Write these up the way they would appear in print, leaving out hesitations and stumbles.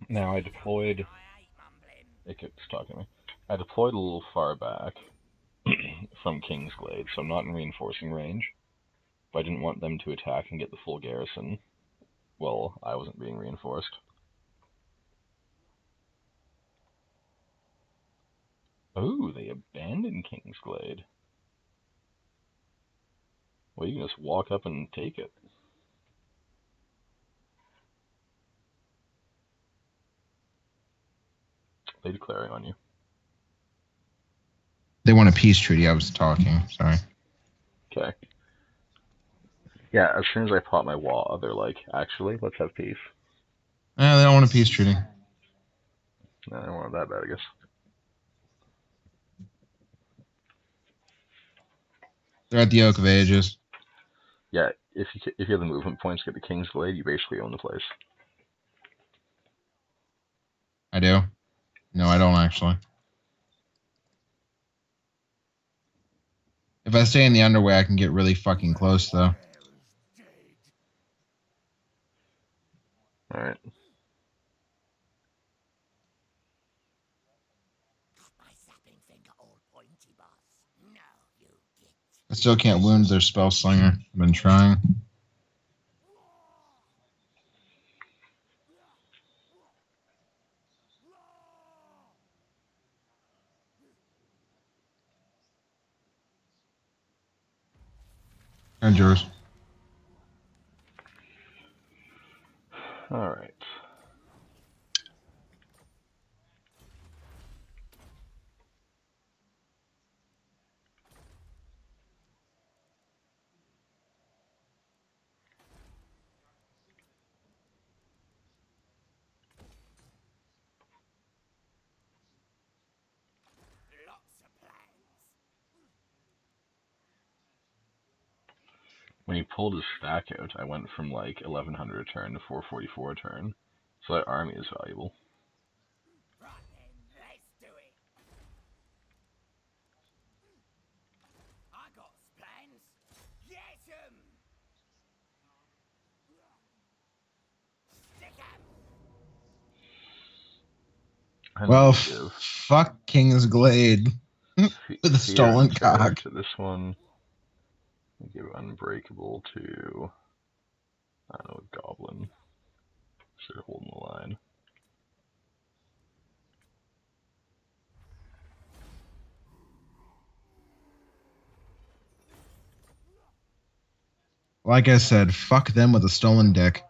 Now I deployed. It keeps talking to me. I deployed a little far back from Kingsglade, so I'm not in reinforcing range. But I didn't want them to attack and get the full garrison. Well, I wasn't being reinforced. Oh, they abandoned Kingsglade. Well, you can just walk up and take it. They declaring on you. They want a peace treaty. I was talking. Sorry. Okay. Yeah, as soon as I pop my wall, they're like, actually, let's have peace. They don't want a peace treaty. No, I don't want that bad, I guess. They're at the Oak of Ages. Yeah, if you have the movement points, get the Kingsglade, you basically own the place. I do. No, I don't actually. If I stay in the underway, I can get really fucking close, though. Alright. I still can't wound their spell slinger. I've been trying. And yours. Alright. When he pulled his stack out, I went from like 1100 a turn to 444 a turn. So that army is valuable. Well, fuck King's Glade with a stolen cock. To this one, I give Unbreakable to, I don't know, a Goblin. Sort of holding the line. Like I said, fuck them with a stolen dick.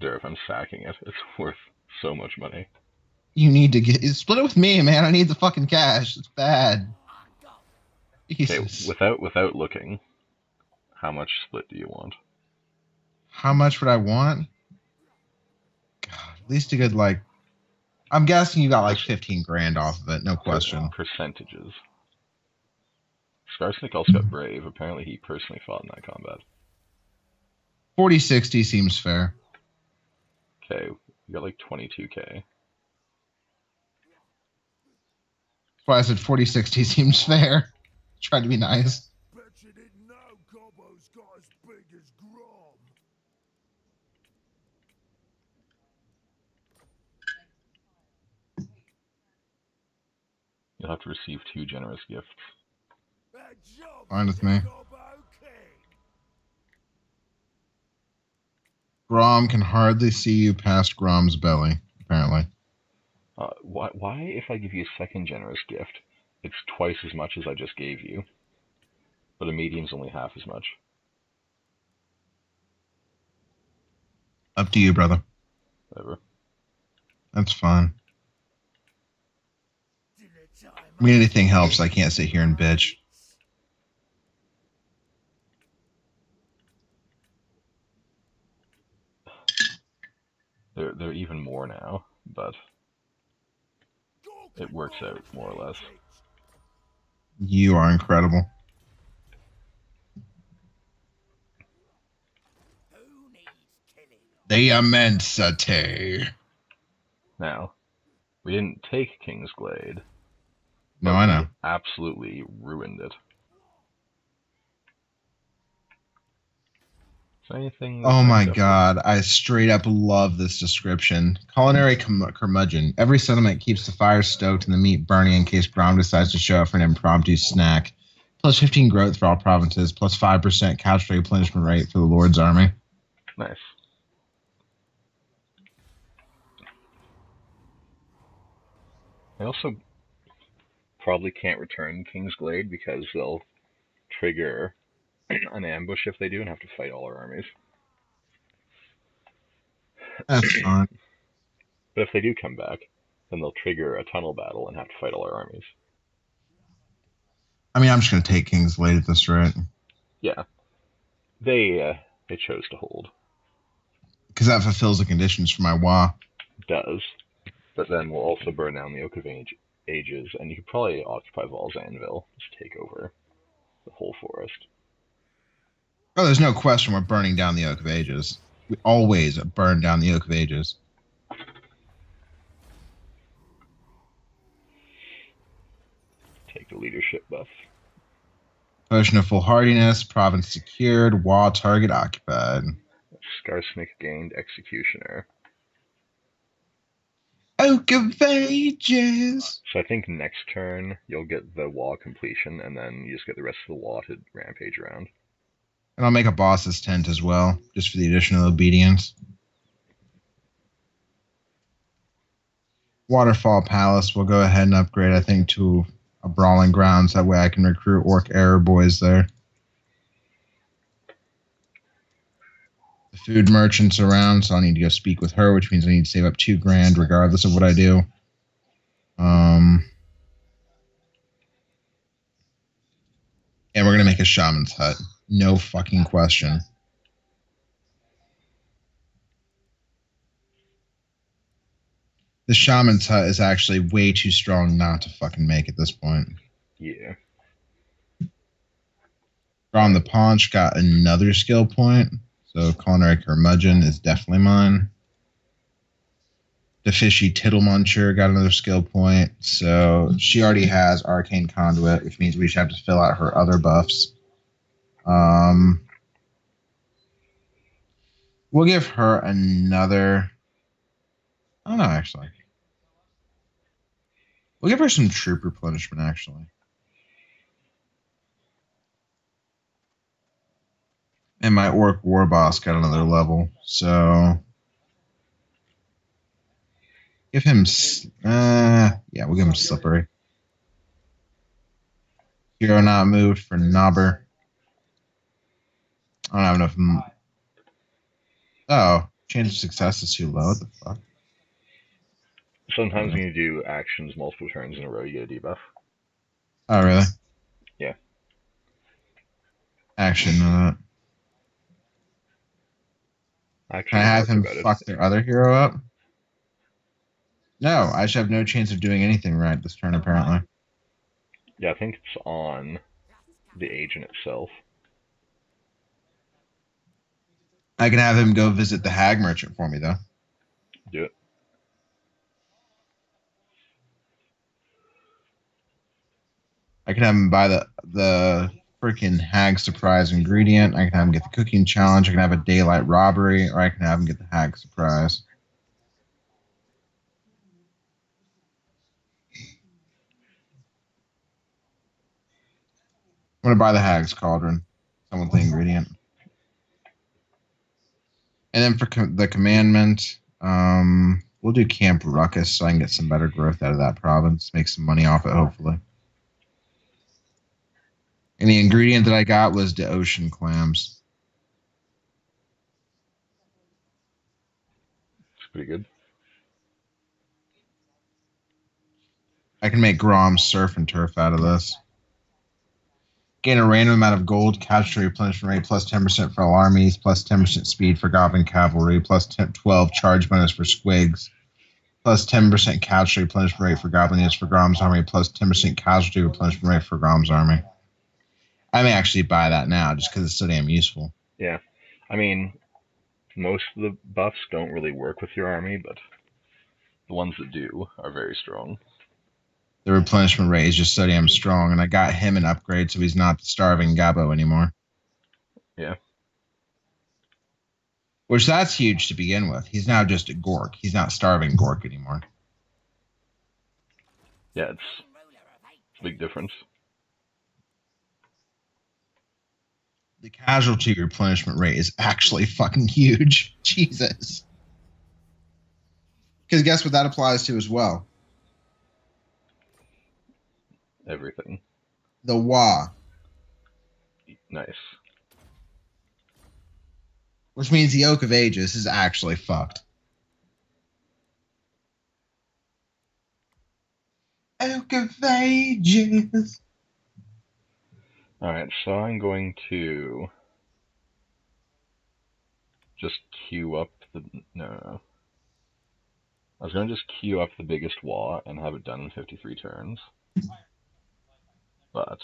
There, if I'm sacking it, it's worth so much money. You need to split it with me, man. I need the fucking cash. It's bad. Jesus. Okay, without looking, how much split do you want? How much would I want? God, at least a good, like, I'm guessing you got like 15 grand off of it, no question. Percentages. Skarsnik also got Brave. Apparently he personally fought in that combat. 40-60 seems fair. Okay, you got like 22k. That's why I said 40-60 seems fair. Tried to be nice. Bet you didn't know Gobbo's got as big as Grom. You'll have to receive 2 generous gifts. Fine with me. Grom can hardly see you past Grom's belly, apparently. Why, if I give you a second generous gift, it's twice as much as I just gave you, but a medium's only half as much? Up to you, brother. Whatever. That's fine. I mean, anything helps. I can't sit here and bitch. They're even more now, but it works out more or less. You are incredible. The immensity. Now, we didn't take Kingsglade. No, I know. Absolutely ruined it. So anything that's Oh my next up? god, I straight up love this description. Culinary curmudgeon. Every settlement keeps the fire stoked and the meat burning in case Brom decides to show up for an impromptu snack. Plus 15 growth for all provinces, plus 5% cash replenishment rate for the Lord's army. Nice. I also probably can't return King's Glade because they'll trigger an ambush if they do and have to fight all our armies. That's fine. But if they do come back, then they'll trigger a tunnel battle and have to fight all our armies. I mean, I'm just going to take King's Glade at this rate. Yeah. They chose to hold. Because that fulfills the conditions for my WA. Does. But then we'll also burn down the Oak of Ages, and you could probably occupy Val's Anvil. Just take over the whole forest. Oh, there's no question we're burning down the Oak of Ages. We always burn down the Oak of Ages. Take the leadership buff. Potion of Foolhardiness, province secured, WA target occupied. Scarsnick gained Executioner. Oak of Ages! So I think next turn you'll get the wall completion, and then you just get the rest of the wall to rampage around. And I'll make a boss's tent as well, just for the additional obedience. Waterfall Palace, we'll go ahead and upgrade, I think, to a Brawling Grounds. That way I can recruit Orc Error Boys there. The food merchant's around, so I need to go speak with her, which means I need to save up $2,000 regardless of what I do. And we're going to make a shaman's hut. No fucking question. The shaman's hut is actually way too strong not to fucking make at this point. Yeah. From the Paunch got another skill point. So Culinary Curmudgeon is definitely mine. The Fishy Tittle Muncher got another skill point. So she already has Arcane Conduit, which means we should have to fill out her other buffs. We'll give her another... I don't know, actually. We'll give her some troop replenishment, actually. And my Orc War Boss got another level, so... Give him... yeah, we'll give him Slippery. Hero not moved for Knobber. I don't have enough... Oh, chance of success is too low. What the fuck? Sometimes when you do actions multiple turns in a row, you get a debuff. Oh, really? Yeah. Action. Actually, Can I have him fuck their other hero up? No, I should have no chance of doing anything right this turn, apparently. Yeah, I think it's on the agent itself. I can have him go visit the Hag Merchant for me, though. Do it. I can have him buy the freaking Hag Surprise ingredient. I can have him get the Cooking Challenge. I can have a Daylight Robbery, or I can have him get the Hag Surprise. I'm going to buy the Hag's Cauldron. Someone with the ingredient. And then for the commandment, we'll do Camp Ruckus so I can get some better growth out of that province. Make some money off it, hopefully. And the ingredient that I got was the ocean clams. It's pretty good. I can make Grom's surf and turf out of this. Gain a random amount of gold, casualty replenishment rate, plus 10% for all armies, plus 10% speed for Goblin Cavalry, plus 12 charge bonus for Squigs, plus 10% casualty replenishment rate for Goblin units for Grom's army, plus 10% casualty replenishment rate for Grom's army. I may actually buy that now just because it's so damn useful. Yeah. I mean, most of the buffs don't really work with your army, but the ones that do are very strong. The replenishment rate is just so damn strong, and I got him an upgrade so he's not the starving Gabo anymore. Yeah. Which that's huge to begin with. He's now just a Gork. He's not starving Gork anymore. Yeah, it's a big difference. The casualty replenishment rate is actually fucking huge. Jesus. Because guess what that applies to as well? Everything. The Wa. Nice. Which means the Oak of Ages is actually fucked. Oak of Ages. Alright, so I'm going to just queue up the... No. I was going to just queue up the biggest Wa and have it done in 53 turns. But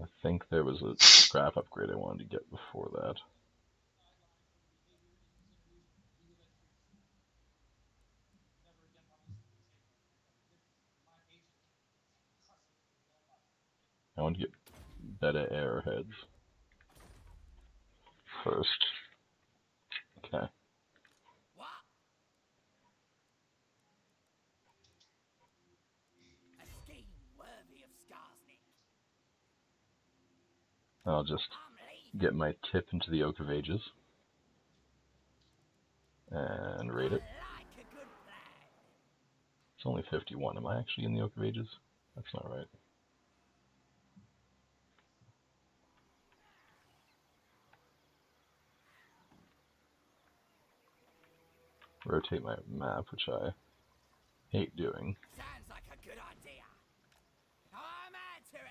I think there was a scrap upgrade I wanted to get before that. I want to get better arrowheads first. Okay. I'll just get my tip into the Oak of Ages and raid it. It's only 51. Am I actually in the Oak of Ages? That's not right. Rotate my map, which I hate doing. Sounds like a good idea. I'm out to here.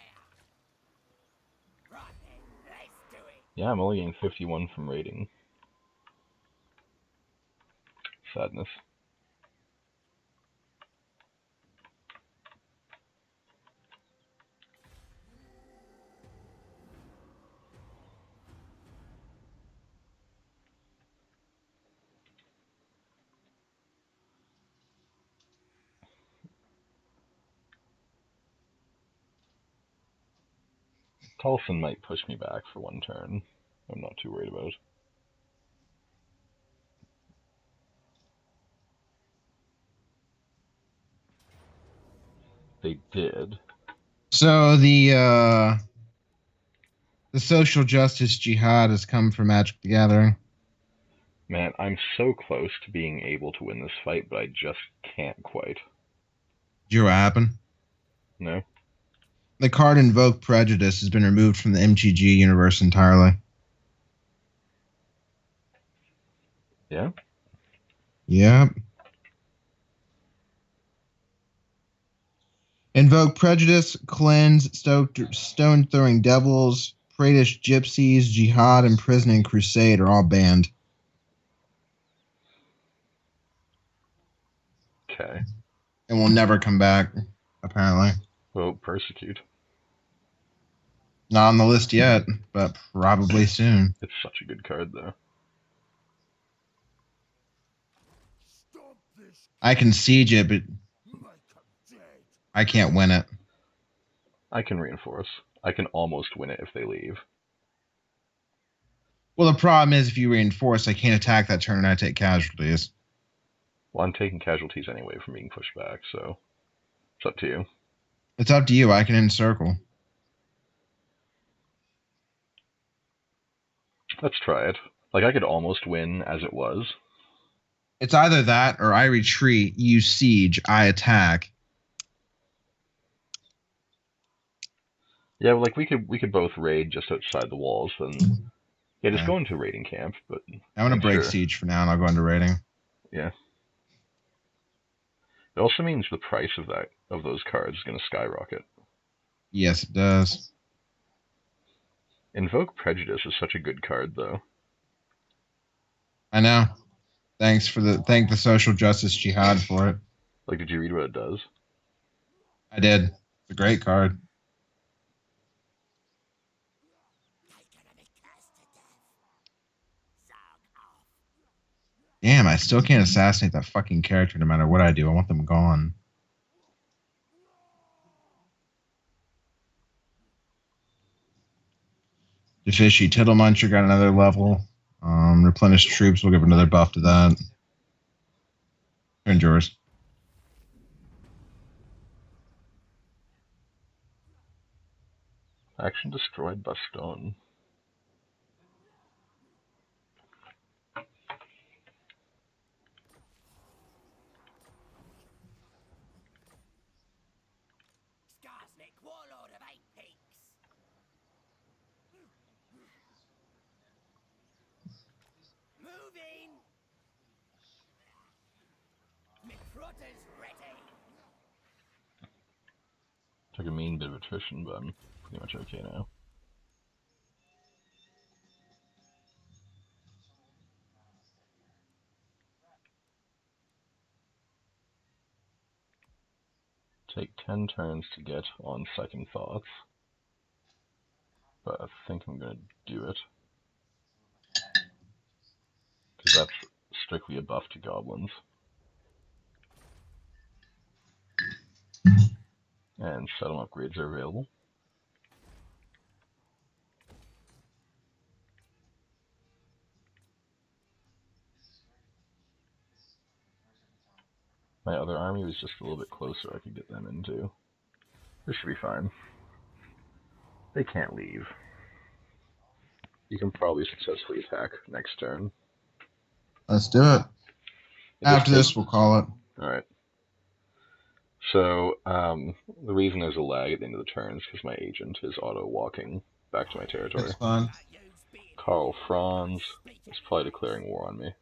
Right then, let's do it. Yeah, I'm only getting 51 from raiding. Sadness. Tolson might push me back for one turn. I'm not too worried about it. They did. So the social justice jihad has come from Magic the Gathering. Man, I'm so close to being able to win this fight, but I just can't quite. Did you know what happened? No? The card Invoke Prejudice has been removed from the MTG universe entirely. Yeah? Yep. Invoke Prejudice, Cleanse, Stone Throwing Devils, Pradish Gypsies, Jihad, Imprison, and Crusade are all banned. Okay. And will never come back, apparently. Well, Persecute. Not on the list yet, but probably soon. It's such a good card, though. I can siege it, but I can't win it. I can reinforce. I can almost win it if they leave. Well, the problem is if you reinforce, I can't attack that turn and I take casualties. Well, I'm taking casualties anyway from being pushed back, so it's up to you. It's up to you. I can encircle. Let's try it. Like, I could almost win as it was. It's either that or I retreat, you siege, I attack. Yeah, well, like, we could both raid just outside the walls, then... Yeah, just go into raiding camp, but... I'm going to break sure. siege for now, and I'll go into raiding. Yeah. It also means the price of those cards is going to skyrocket. Yes, it does. Invoke Prejudice is such a good card, though. I know. Thank the social justice jihad for it. Like, did you read what it does? I did. It's a great card. Damn, I still can't assassinate that fucking character no matter what I do. I want them gone. Defishy Tittle Muncher got another level. Replenish troops, we'll give another buff to that. Turn yours. Action destroyed by stone. Skarsnik, warlord of 8 peaks. Moving. McFrotter's ready. Took a mean bit of attrition, but I'm pretty much okay now. Take 10 turns to get on second thoughts, but I think I'm going to do it, because that's strictly a buff to goblins. And settlement upgrades are available. My other army was just a little bit closer, I could get them into. This should be fine. They can't leave. You can probably successfully attack next turn. Let's do it. After this, we'll call it. Alright. So, the reason there's a lag at the end of the turn is because my agent is auto-walking back to my territory. That's fine. Karl Franz is probably declaring war on me.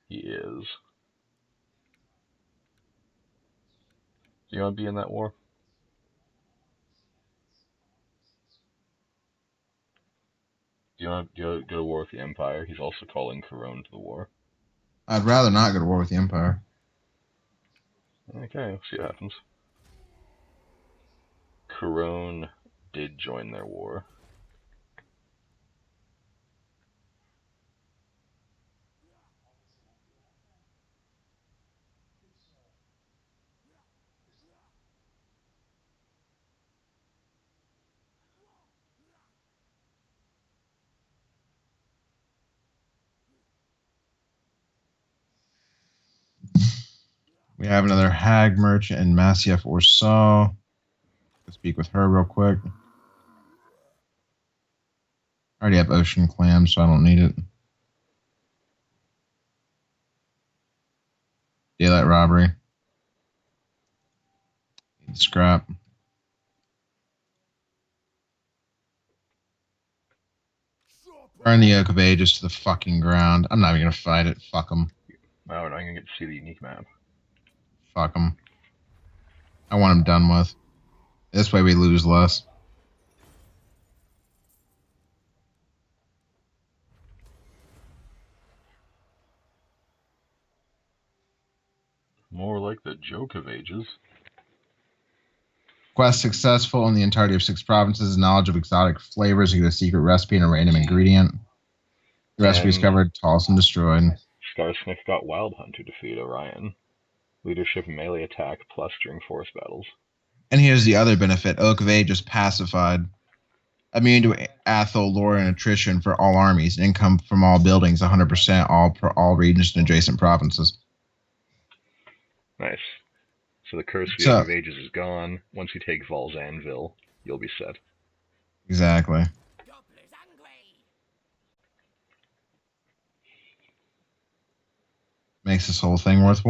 He is. Do you want to be in that war? Do you want to go to war with the Empire? He's also calling Corone to the war. I'd rather not go to war with the Empire. Okay, we'll see what happens. Corone did join their war. We have another Hag Merchant and Masyaf Orsaw. Let's speak with her real quick. I already have Ocean Clam, so I don't need it. Daylight Robbery. Scrap. Burn the Oak of Ages to the fucking ground. I'm not even going to fight it. Fuck them. Oh, and I'm going to get to see the unique map. Fuck them. I want them done with. This way we lose less. More like the Joke of Ages. Quest successful in the entirety of 6 provinces. Knowledge of exotic flavors. You get a secret recipe and a random ingredient. The recipe is covered, tossed, and destroyed. Skarsnik got Wild Hunt to defeat Orion. Leadership melee attack plus during forest battles. And here's the other benefit. Oak of Age is pacified. Immune to Athol, lore, and attrition for all armies. Income from all buildings, 100%, all regions and adjacent provinces. Nice. So the curse of the Oak of Ages is gone. Once you take Val's Anvil, you'll be set. Exactly. Makes this whole thing worthwhile.